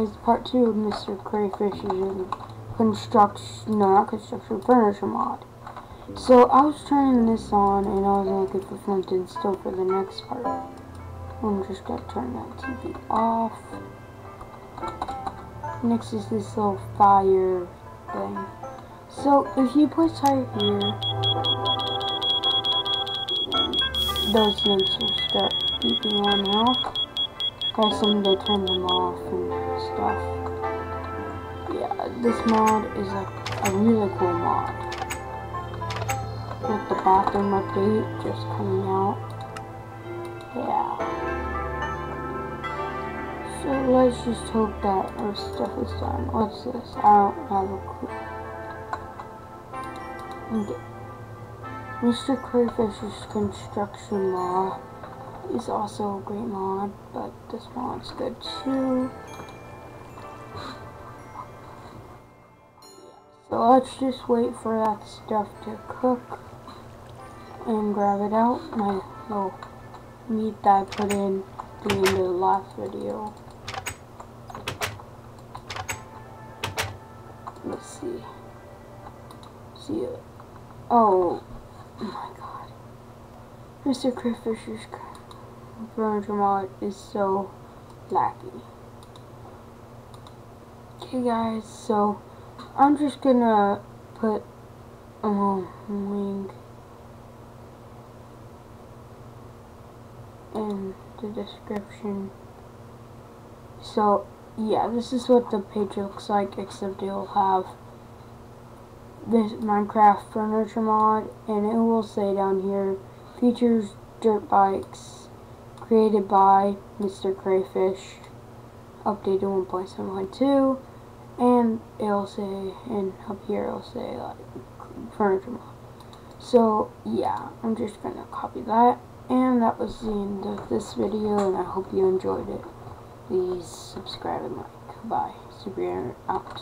It's part 2 of Mr. Crayfish's furniture mod. So I was turning this on and I was looking for something still for the next part. I'm just gonna turn that TV off. Next is this little fire thing. So if you push right here, those things will start beeping on and off. Press them to turn them off and stuff. Yeah, this mod is like a really cool mod. With the bathroom update just coming out. Yeah. So let's just hope that our stuff is done. What's this? I don't have a clue. Okay. Mr. Crayfish's construction mod is also a great mod, but this mod's good too. So let's just wait for that stuff to cook and grab it out. My little meat that I put in at the end of the last video. Let's see. See it. Oh my god. Mr. Crayfish's furniture mod is so laggy. Okay guys, so I'm just gonna put a link in the description. So yeah, this is what the page looks like, except it'll have this Minecraft furniture mod, and it will say down here, features dirt bikes, created by Mr. Crayfish, updated 1.7.2, and it'll say, and up here it'll say like furniture mod. So yeah, I'm just gonna copy that, and that was the end of this video, and I hope you enjoyed it. Please subscribe and like. Bye. Super out.